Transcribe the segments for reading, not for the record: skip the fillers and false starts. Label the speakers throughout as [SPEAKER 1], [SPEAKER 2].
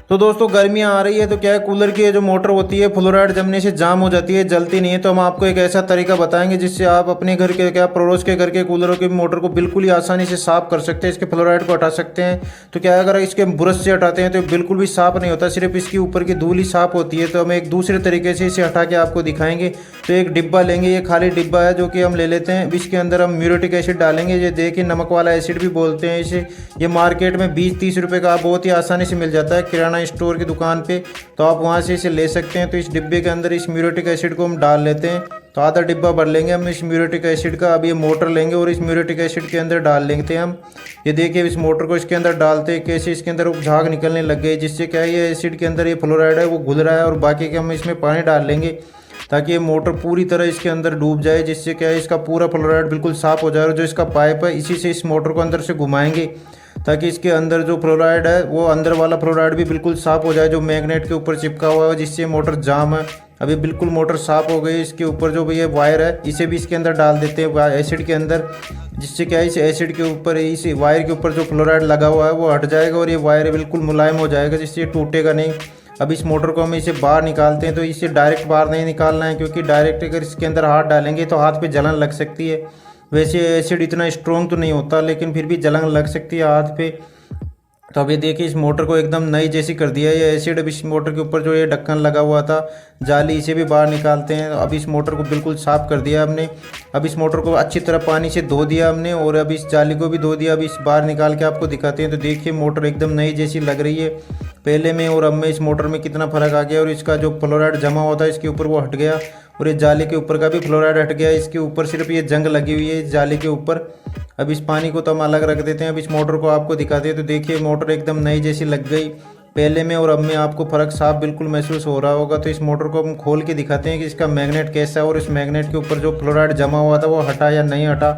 [SPEAKER 1] तो दोस्तों गर्मियाँ आ रही है तो क्या है, कूलर की जो मोटर होती है फ्लोराइड जमने से जाम हो जाती है, जलती नहीं है। तो हम आपको एक ऐसा तरीका बताएंगे जिससे आप अपने घर के क्या पड़ोस के घर के कूलरों की मोटर को बिल्कुल ही आसानी से साफ कर सकते हैं, इसके फ्लोराइड को हटा सकते हैं। तो क्या है, अगर इसके ब्रश से हटाते हैं तो बिल्कुल भी साफ नहीं होता, सिर्फ इसके ऊपर की धूल ही साफ होती है। तो हम एक दूसरे तरीके से इसे हटा के आपको दिखाएंगे। तो एक डिब्बा लेंगे, ये खाली डिब्बा है जो कि हम ले लेते हैं। इसके अंदर हम म्यूरेटिक एसिड डालेंगे, ये देखिए नमक वाला एसिड भी बोलते हैं इसे। ये मार्केट में 20-30 रुपये का बहुत ही आसानी से मिल जाता है किराना स्टोर की दुकान पे, तो आप वहाँ से इसे ले सकते हैं। तो इस डिब्बे के अंदर इस म्यूरेटिक एसिड को हम डाल लेते हैं। तो आधा डिब्बा भर लेंगे हम इस म्यूरेटिक एसिड का। अब ये मोटर लेंगे और इस म्यूरेटिक एसिड के अंदर डाल लेते हैं हम। ये देखिए इस मोटर को इसके अंदर डालते हैं, कैसे इसके अंदर झाग निकलने लग गए, जिससे क्या है ये एसिड के अंदर ये फ्लोराइड है वो घुल रहा है। और बाकी के हम इसमें पानी डाल लेंगे ताकि ये मोटर पूरी तरह इसके अंदर डूब जाए, जिससे क्या है इसका पूरा फ्लोराइड बिल्कुल साफ़ हो जाए। और जो इसका पाइप है इसी से इस मोटर को अंदर से घुमाएंगे ताकि इसके अंदर जो फ्लोराइड है वो अंदर वाला फ्लोराइड भी बिल्कुल साफ़ हो जाए, जो मैग्नेट के ऊपर चिपका हुआ है जिससे मोटर जाम है। अभी बिल्कुल मोटर साफ़ हो गई। इसके ऊपर जो ये वायर है इसे भी इसके अंदर डाल देते हैं एसिड के अंदर, जिससे क्या है इस एसिड के ऊपर इस वायर के ऊपर जो फ्लोराइड लगा हुआ है वो हट जाएगा और ये वायर बिल्कुल मुलायम हो जाएगा, जिससे ये टूटेगा नहीं। अब इस मोटर को हम इसे बाहर निकालते हैं। तो इसे डायरेक्ट बाहर नहीं निकालना है, क्योंकि डायरेक्ट अगर इसके अंदर हाथ डालेंगे तो हाथ पे जलन लग सकती है। वैसे एसिड इतना स्ट्रॉन्ग तो नहीं होता, लेकिन फिर भी जलन लग सकती है हाथ पे। तो अब ये देखिए इस मोटर को एकदम नई जैसी कर दिया है ये एसिड। अब इस मोटर के ऊपर जो ये ढक्कन लगा हुआ था जाली, इसे भी बाहर निकालते हैं। अब इस मोटर को बिल्कुल साफ़ कर दिया हमने। अब इस मोटर को अच्छी तरह पानी से धो दिया हमने और अब इस जाली को भी धो दिया। अब इस बाहर निकाल के आपको दिखाते हैं। तो देखिए मोटर एकदम नई जैसी लग रही है पहले में और अब में। इस मोटर में कितना फ़र्क आ गया और इसका जो फ्लोराइड जमा होता है इसके ऊपर वो हट गया और ये जाली के ऊपर का भी फ्लोराइड हट गया। इसके ऊपर सिर्फ ये जंग लगी हुई है इस जाली के ऊपर। अब इस पानी को तो हम अलग रख देते हैं। अब इस मोटर को आपको दिखाते हैं। तो देखिए मोटर एकदम नई जैसी लग गई पहले में और अब में, आपको फ़र्क साफ बिल्कुल महसूस हो रहा होगा। तो इस मोटर को हम खोल के दिखाते हैं कि इसका मैग्नेट कैसा है और इस मैग्नेट के ऊपर जो फ्लोराइड जमा हुआ था वो हटा या नहीं हटा।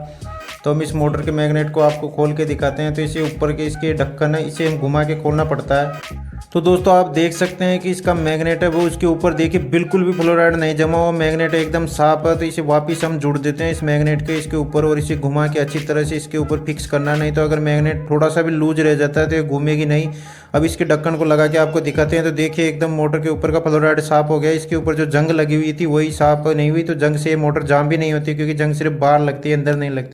[SPEAKER 1] तो हम इस मोटर के मैग्नेट को आपको खोल के दिखाते हैं। तो इसे ऊपर के इसके ढक्कन है, इसे हम घुमा के खोलना पड़ता है। तो दोस्तों आप देख सकते हैं कि इसका मैग्नेट है वो उसके ऊपर देखिए बिल्कुल भी फ्लोराइड नहीं जमा हुआ, मैग्नेट एकदम साफ है। तो इसे वापस हम जुड़ देते हैं इस मैग्नेट के इसके ऊपर और इसे घुमा के अच्छी तरह से इसके ऊपर फिक्स करना, नहीं तो अगर मैग्नेट थोड़ा सा भी लूज रह जाता है तो ये घूमेगी नहीं। अब इसके ढक्कन को लगा के आपको दिखाते हैं। तो देखिए एकदम मोटर के ऊपर का फ्लोराइड साफ हो गया। इसके ऊपर जो जंग लगी हुई थी वही साफ नहीं हुई, तो जंग से मोटर जाम भी नहीं होती, क्योंकि जंग सिर्फ बाहर लगती है अंदर नहीं लगती।